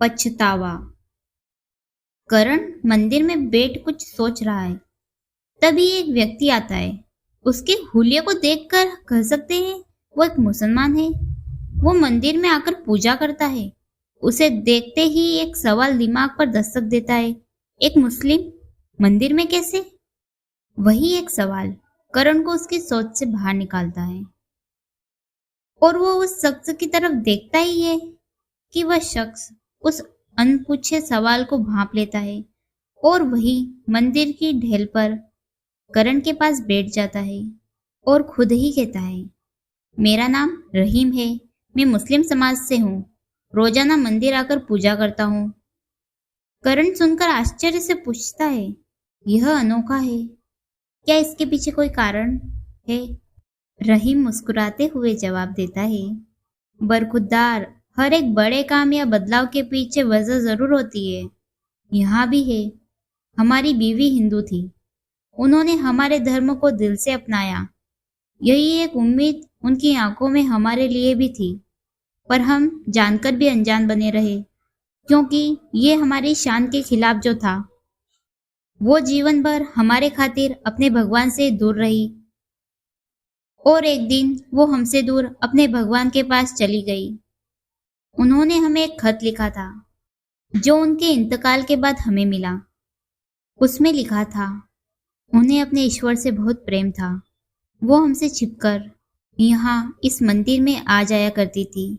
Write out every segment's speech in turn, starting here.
पछतावा। करण मंदिर में बैठ कुछ सोच रहा है। तभी एक व्यक्ति आता है। उसके हुलिये को देखकर कह सकते हैं वो एक मुसलमान है। वो मंदिर में आकर पूजा करता है। उसे देखते ही एक सवाल दिमाग पर दस्तक देता है। एक मुस्लिम मंदिर में कैसे? वही एक सवाल करण को उसकी सोच से बाहर निकालता है। और वो उस शख्स की तरफ देखता ही है कि वह शख्स उस अनपूछे सवाल को भांप लेता है और वही मंदिर की ढेल पर करण के पास बैठ जाता है और खुद ही कहता है, मेरा नाम रहीम है। मैं मुस्लिम समाज से हूँ। रोजाना मंदिर आकर पूजा करता हूँ। करण सुनकर आश्चर्य से पूछता है, यह अनोखा है। क्या इसके पीछे कोई कारण है? रहीम मुस्कुराते हुए जवाब देता है, बरखुरदार, हर एक बड़े काम या बदलाव के पीछे वजह जरूर होती है। यहाँ भी है। हमारी बीवी हिंदू थी। उन्होंने हमारे धर्म को दिल से अपनाया। यही एक उम्मीद उनकी आंखों में हमारे लिए भी थी, पर हम जानकर भी अनजान बने रहे, क्योंकि ये हमारी शान के खिलाफ जो था। वो जीवन भर हमारे खातिर अपने भगवान से दूर रही और एक दिन वो हमसे दूर अपने भगवान के पास चली गई। उन्होंने हमें एक खत लिखा था जो उनके इंतकाल के बाद हमें मिला। उसमें लिखा था, उन्हें अपने ईश्वर से बहुत प्रेम था। वो हमसे छिपकर यहाँ इस मंदिर में आ जाया करती थी।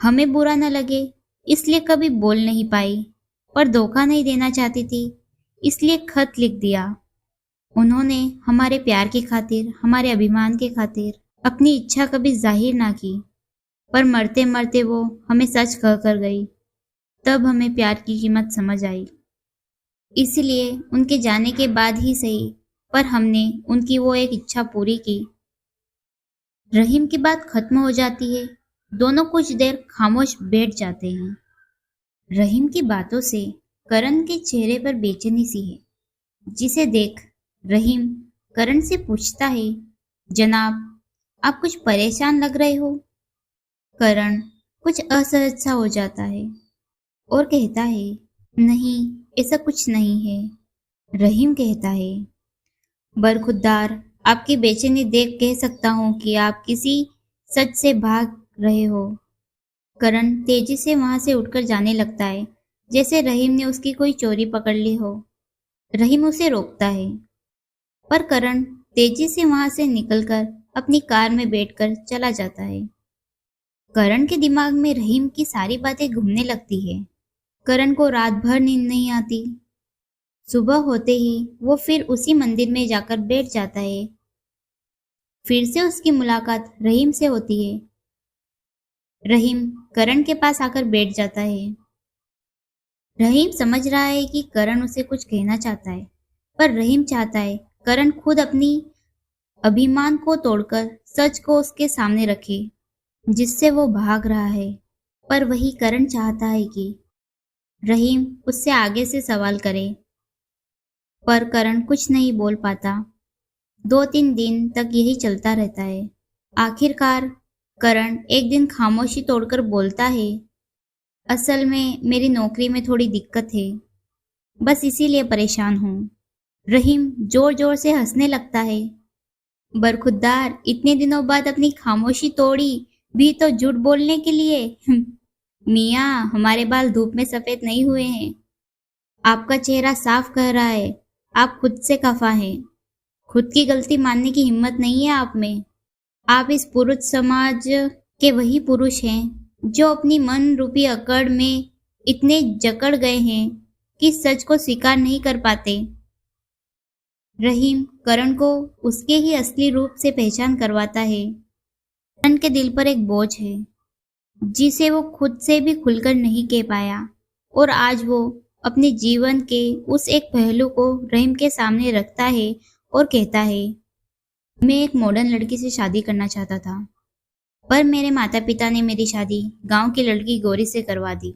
हमें बुरा न लगे इसलिए कभी बोल नहीं पाई, पर धोखा नहीं देना चाहती थी इसलिए खत लिख दिया। उन्होंने हमारे प्यार की खातिर, हमारे अभिमान के खातिर अपनी इच्छा कभी जाहिर ना की, पर मरते मरते वो हमें सच कह कर गई। तब हमें प्यार की कीमत समझ आई। इसलिए उनके जाने के बाद ही सही, पर हमने उनकी वो एक इच्छा पूरी की। रहीम की बात खत्म हो जाती है। दोनों कुछ देर खामोश बैठ जाते हैं। रहीम की बातों से करण के चेहरे पर बेचैनी सी है, जिसे देख रहीम करण से पूछता है, जनाब, आप कुछ परेशान लग रहे हो। करण कुछ असहज सा हो जाता है और कहता है, नहीं, ऐसा कुछ नहीं है। रहीम कहता है, बरखुरदार, आपकी बेचैनी देख कह सकता हूँ कि आप किसी सच से भाग रहे हो। करण तेजी से वहां से उठकर जाने लगता है, जैसे रहीम ने उसकी कोई चोरी पकड़ ली हो। रहीम उसे रोकता है, पर करण तेजी से वहां से निकलकर अपनी कार में बैठकर चला जाता है। करण के दिमाग में रहीम की सारी बातें घूमने लगती है। करण को रात भर नींद नहीं आती। सुबह होते ही वो फिर उसी मंदिर में जाकर बैठ जाता है। फिर से उसकी मुलाकात रहीम से होती है। रहीम करण के पास आकर बैठ जाता है। रहीम समझ रहा है कि करण उसे कुछ कहना चाहता है, पर रहीम चाहता है करण खुद अपनी अभिमान को तोड़कर सच को उसके सामने रखे, जिससे वो भाग रहा है। पर वही करण चाहता है कि रहीम उससे आगे से सवाल करे, पर करण कुछ नहीं बोल पाता। 2-3 दिन तक यही चलता रहता है। आखिरकार करण एक दिन खामोशी तोड़कर बोलता है, असल में मेरी नौकरी में थोड़ी दिक्कत है, बस इसीलिए परेशान हूँ। रहीम जोर जोर से हंसने लगता है। बरखुरदार, इतने दिनों बाद अपनी खामोशी तोड़ी भी तो झूठ बोलने के लिए। मियाँ, हमारे बाल धूप में सफेद नहीं हुए हैं। आपका चेहरा साफ कह रहा है, आप खुद से खफा हैं। खुद की गलती मानने की हिम्मत नहीं है आप में। आप इस पुरुष समाज के वही पुरुष हैं जो अपनी मन रूपी अकड़ में इतने जकड़ गए हैं कि सच को स्वीकार नहीं कर पाते। रहीम करण को उसके ही असली रूप से पहचान करवाता है। करण के दिल पर एक बोझ है जिसे वो खुद से भी खुलकर नहीं कह पाया, और आज वो अपने जीवन के उस एक पहलू को रहीम के सामने रखता है और कहता है, मैं एक मॉडर्न लड़की से शादी करना चाहता था, पर मेरे माता पिता ने मेरी शादी गांव की लड़की गौरी से करवा दी।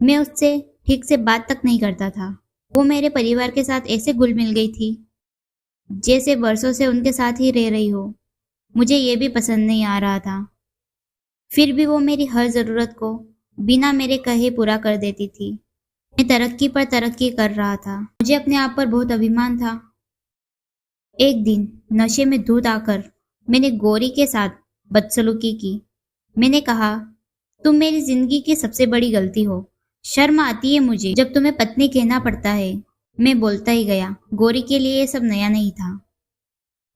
मैं उससे ठीक से बात तक नहीं करता था। वो मेरे परिवार के साथ ऐसे घुल मिल गई थी जैसे वर्षों से उनके साथ ही रह रही हो। मुझे ये भी पसंद नहीं आ रहा था। फिर भी वो मेरी हर ज़रूरत को बिना मेरे कहे पूरा कर देती थी। मैं तरक्की पर तरक्की कर रहा था। मुझे अपने आप पर बहुत अभिमान था। एक दिन नशे में धुत आकर मैंने गौरी के साथ बदसलूकी की। मैंने कहा, तुम मेरी जिंदगी की सबसे बड़ी गलती हो। शर्म आती है मुझे जब तुम्हें पत्नी कहना पड़ता है। मैं बोलता ही गया। गौरी के लिए ये सब नया नहीं था,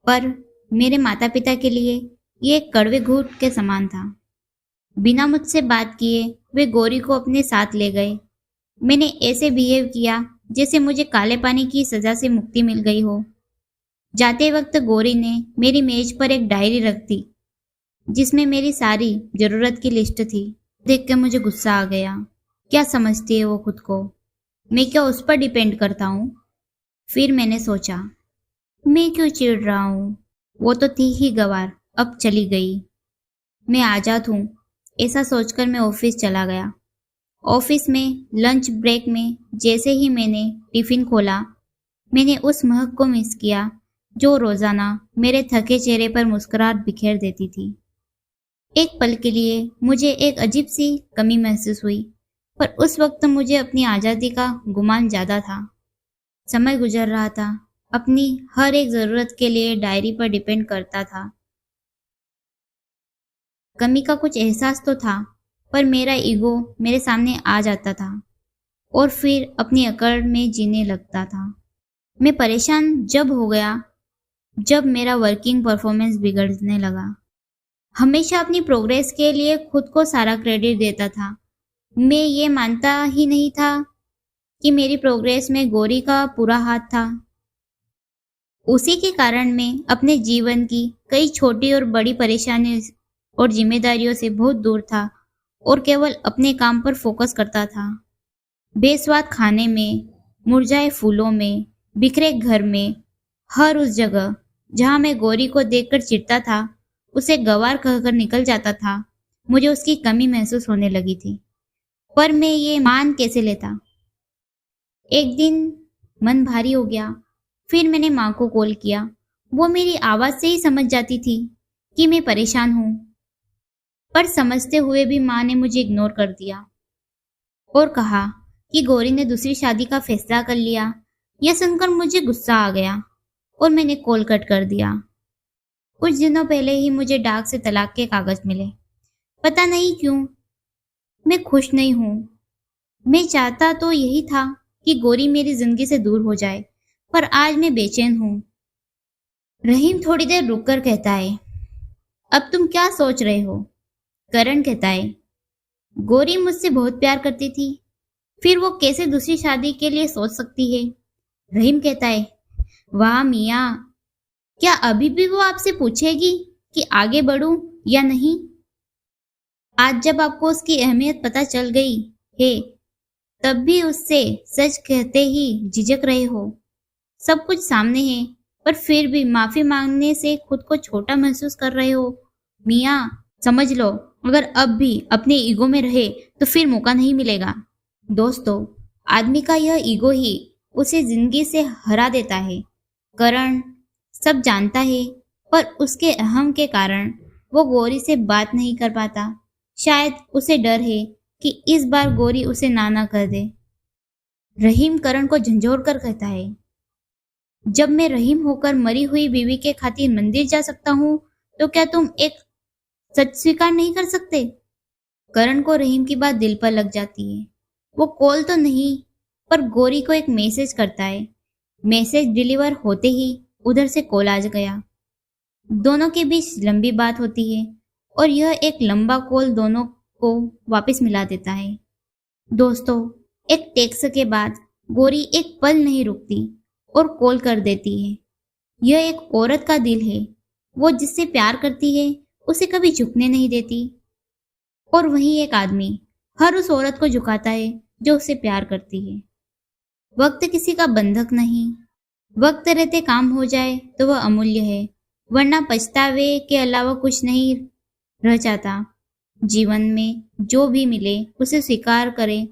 पर मेरे माता पिता के लिए ये एक कड़वे घूंट के समान था। बिना मुझसे बात किए वे गौरी को अपने साथ ले गए। मैंने ऐसे बिहेव किया जैसे मुझे काले पानी की सजा से मुक्ति मिल गई हो। जाते वक्त गौरी ने मेरी मेज पर एक डायरी रख दी जिसमें मेरी सारी जरूरत की लिस्ट थी। देख के मुझे गुस्सा आ गया। क्या समझती है वो खुद को? मैं क्या उस पर डिपेंड करता हूँ? फिर मैंने सोचा, मैं क्यों चिढ़ रहा हूँ? वो तो थी ही गंवार, अब चली गई। मैं आजाद हूँ, ऐसा सोचकर मैं ऑफिस चला गया। ऑफिस में लंच ब्रेक में जैसे ही मैंने टिफिन खोला, मैंने उस महक को मिस किया जो रोजाना मेरे थके चेहरे पर मुस्कुराहट बिखेर देती थी। एक पल के लिए मुझे एक अजीब सी कमी महसूस हुई, पर उस वक्त मुझे अपनी आज़ादी का गुमान ज़्यादा था। समय गुजर रहा था, अपनी हर एक ज़रूरत के लिए डायरी पर डिपेंड करता था। कमी का कुछ एहसास तो था, पर मेरा ईगो मेरे सामने आ जाता था और फिर अपनी अकड़ में जीने लगता था। मैं परेशान जब हो गया जब मेरा वर्किंग परफॉर्मेंस बिगड़ने लगा। हमेशा अपनी प्रोग्रेस के लिए खुद को सारा क्रेडिट देता था। मैं ये मानता ही नहीं था कि मेरी प्रोग्रेस में गौरी का पूरा हाथ था। उसी के कारण मैं अपने जीवन की कई छोटी और बड़ी परेशानियों और जिम्मेदारियों से बहुत दूर था और केवल अपने काम पर फोकस करता था। बेस्वाद खाने में, मुरझाए फूलों में, बिखरे घर में, हर उस जगह जहां मैं गौरी को देखकर चिढ़ता था, उसे गंवार कहकर निकल जाता था। मुझे उसकी कमी महसूस होने लगी थी, पर मैं ये मान कैसे लेता? एक दिन मन भारी हो गया। फिर मैंने माँ को कॉल किया। वो मेरी आवाज़ से ही समझ जाती थी कि मैं परेशान हूँ, पर समझते हुए भी माँ ने मुझे इग्नोर कर दिया और कहा कि गौरी ने दूसरी शादी का फैसला कर लिया। यह सुनकर मुझे गुस्सा आ गया और मैंने कॉल कट कर दिया। कुछ दिनों पहले ही मुझे डाक से तलाक के कागज मिले। पता नहीं क्यों मैं खुश नहीं हूँ। मैं चाहता तो यही था कि गौरी मेरी जिंदगी से दूर हो जाए, पर आज मैं बेचैन हूँ। रहीम थोड़ी देर रुककर कहता है, अब तुम क्या सोच रहे हो? करण कहता है, गौरी मुझसे बहुत प्यार करती थी, फिर वो कैसे दूसरी शादी के लिए सोच सकती है? रहीम कहता है, वाह मियाँ, क्या अभी भी वो आपसे पूछेगी कि आगे बढ़ूं या नहीं? आज जब आपको उसकी अहमियत पता चल गई है, तब भी उससे सच कहते ही झिझक रहे हो। सब कुछ सामने है, पर फिर भी माफी मांगने से खुद को छोटा महसूस कर रहे हो। मियाँ, समझ लो, अगर अब भी अपने ईगो में रहे तो फिर मौका नहीं मिलेगा। दोस्तों, आदमी का यह ईगो ही उसे जिंदगी से हरा देता है। करण सब जानता है, पर उसके अहम के कारण वो गौरी से बात नहीं कर पाता। शायद उसे डर है कि इस बार गौरी उसे ना कर दे। रहीम करण को झंझोड़ कर कहता है, जब मैं रहीम होकर मरी हुई बीवी के खातिर मंदिर जा सकता हूँ, तो क्या तुम एक सच स्वीकार नहीं कर सकते? करण को रहीम की बात दिल पर लग जाती है। वो कॉल तो नहीं, पर गौरी को एक मैसेज करता है। मैसेज डिलीवर होते ही उधर से कॉल आ गया। दोनों के बीच लंबी बात होती है और यह एक लंबा कॉल दोनों को वापस मिला देता है। दोस्तों, एक टेक्स्ट के बाद गौरी एक पल नहीं रुकती और कॉल कर देती है। यह एक औरत का दिल है। वो जिससे प्यार करती है उसे कभी झुकने नहीं देती, और वहीं एक आदमी हर उस औरत को झुकाता है जो उसे प्यार करती है। वक्त किसी का बंधक नहीं। वक्त रहते काम हो जाए तो वह अमूल्य है, वरना पछतावे के अलावा कुछ नहीं रह जाता। जीवन में जो भी मिले उसे स्वीकार करें